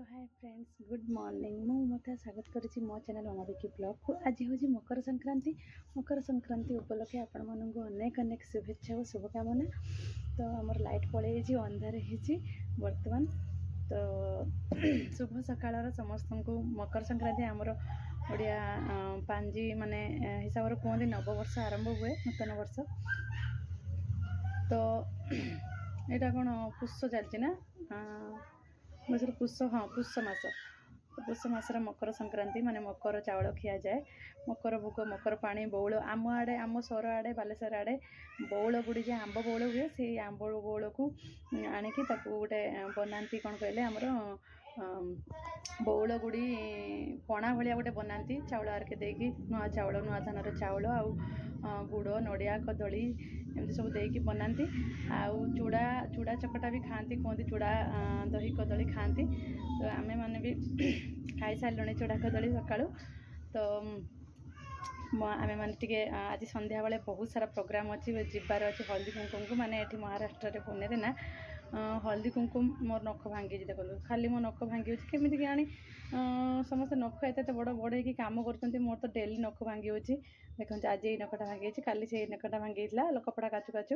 Hi friends good morning मत स्वागत करुच्ची मो चैनल अनाबिकी ब्लॉग को। आज हूँ मकर संक्रांति उपलक्षे आपण मानक अनेक अनेक शुभेच्छा और शुभकामना। तो आमर लाइट पलि अंधार हो बर्तमान। तो शुभ सकाळ समस्त को मकर संक्रांति आमर ओडिया पांजी माने हिसाब से कहते नववर्ष आरंभ हुए नूतन वर्ष। तो यहाँ कौन पुष चलती ना पुष हाँ पुष मास मकर संक्रांति माने मकर चावल खिया जाए। मकर भोग मकर पानी बौल आम आड़े आम सर आड़े बालेश्वर आड़े बौल गुड़ी जो आंब बौल हुए से आंब बौल को आणिकी गोटे बनाती कौन कहले आमर बौल गुड़ी पणा भाया गोटे बनाती चाउल आरके देकी नुआ चाउल नुआ धानर चाउल आउ गुड़ नड़िया कदली एमती सब देकी बनाती। आउ चूड़ा चूड़ा चकटा भी खाती कहती चूड़ा दही कदली खाती। तो आमे माने भी खाई सारे चूड़ा कदली सकाळु। तो आमे माने टिके आज संध्या बेले बहुत सारा प्रोग्राम अच्छी जीवार अच्छी हल्दी कुंकुम को माने एठी महाराष्ट्र पुणे ना हल्दी कुंकुम मोर नख भांगी देखो खाली मो नख भांगी केमी जानी समस्त नख एत बड़ बड़ हो कम कर मोर तो डेली नख भांगी देखो आज ये नखटा भांगी काली से नखटा भांगी कपड़ा काचु काचु।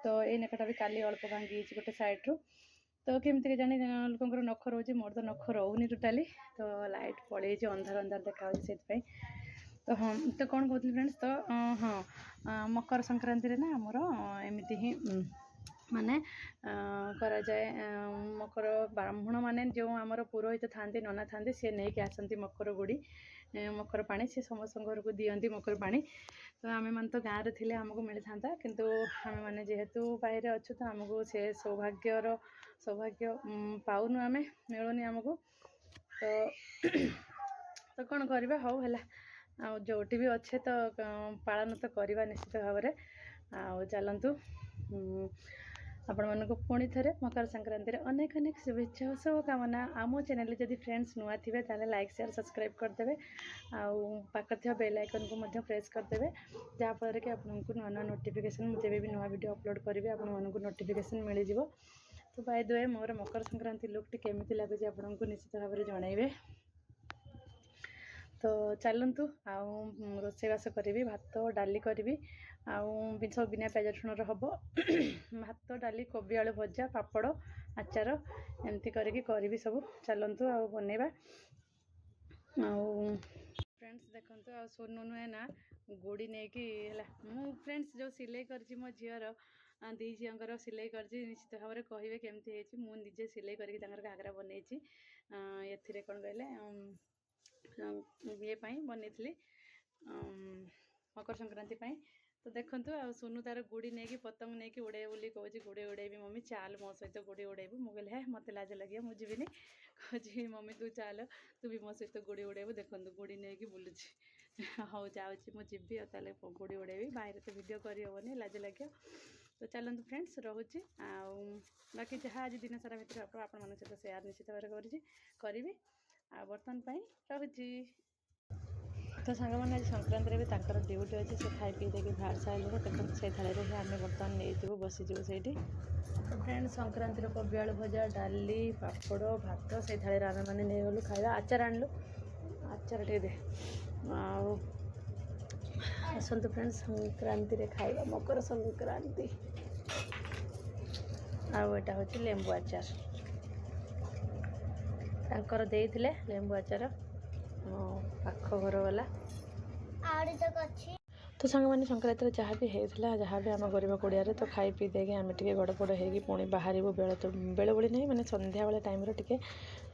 तो ये नखटा भी काली अल्प भांगी गोटे साइड्रु। तो केमती जानी लोकर नख रोचे मोर तो नख रोनी टोटाली। तो लाइट पलि अंधार अंधार देखा से। तो हाँ तो कौन कहती फ्रेंड्स तो हाँ मकर संक्रांति ना आमर एमती ही माने करा जाए मकर ब्राह्मण माने जो आमर पुरोहित थांती नना थांती सी नहीं कि आसती मकर गुड़ी मकर पानी से समस्त घर को दियंती मकर पानी। तो आमे मन तो गाँव थे आमको मिल था किंतु आमे माने जेहेतु बाहर अच्छु तो आमको से सौभाग्य पाऊनु आमे मिलूनी आमको। तो कौन करवा हौ है जोटी भी अच्छे तो पालन तो करवा निश्चित भाव में। आ चलतु आपण मानक पुणी थे मकर संक्रांति अनेक अनेक शुभेच्छा और शुभकामना। आम चैनल जदि फ्रेंड्स नुआ थे ताले लाइक शेयर सब्सक्राइब करदे आखर बेल आइकन को प्रेस करदे जहाँफल कि आपको नुआ नुआ नोटिफिकेशन जब भी नुआ वीडियो अपलोड करी आपण मानक नोटिफिकेशन मिल जाव। तो बाय द वे मोर मकर संक्रांति लुकटी केमी लगुच आपको निश्चित भाव में जनइबे। तो चलतु रोषेईबास करी भात डाली करी सब बिना प्याज रसुण हम भात डाली कोबी आलू भजा पापड़ आचार एमती करी सब चलतु बनइबा। फ्रेंड्स देखते आ सोनू नुहे ना गुड़ी नहीं कि मु फ्रेंड्स जो सिलाई कर मो झीर दी झीर सिलाई कर निश्चित भाव में कहे केमती मुझे निजे सिलाई करके घाघरा बनई ए कौन कहले ये बनई मकर संक्रांति पाई। तो देखंतु आ सोनू तार गुड़ी नहीं कि पतंग नहीं कि उड़े बोली कौच गुड़ी उड़ेबी मम्मी चाल मो सहित गुड़ी उड़ेबू मुझे है मत लाज लगे मुझे जीविनी कहे मम्मी तू चाल तू भी मो सहित गुड़ी उड़ेबू। देखो गुड़ी नहीं कि बुलूची हाँ जाऊँगी मुझे ताले गुड़ी उड़ेबी बाहर तो वीडियो करहबनी लाज लगे। तो चलतु फ्रेंड्स रोचे बाकी जहाँ आज दिन सारा भितर आपण मान सहित सेयार निश्चित भाव करी बर्तमान रोची। तो सांग मैंने आज संक्रांति भी तांकर ड्यूटी अच्छे से खाई पी देगी बाहर सारे तक से थाली आम बर्तमान नहीं बसीजु से। फ्रेंड संक्रांति कोबी आलू भजा डाली पापड़ भात से थाली आम मैंने नहीं गलु खाଇବା आचार आणलु आचार टे दे आसतु फ्रेंड संक्रांति रे खाଇବା मकर संक्रांति आटा हूँ लेंबू आचार तांकर देइथिले लेंबू आचार पाख घर वाला। तो सांग मैंने संक्रांति जहाँ भी होता जहाँ भी आम गरीब कुड़िया तो खाई पी देगी आम टे गड़पड़ हो पुणी बाहर बेले बड़ी नहीं मैंने संध्या वाले टाइम टे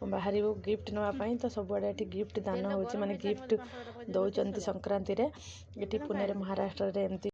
बाहर गिफ्ट नापी। तो सबुआड़े ये गिफ्ट दान हो माने गिफ्ट दौरान संक्रांति ये पुणे महाराष्ट्र एमती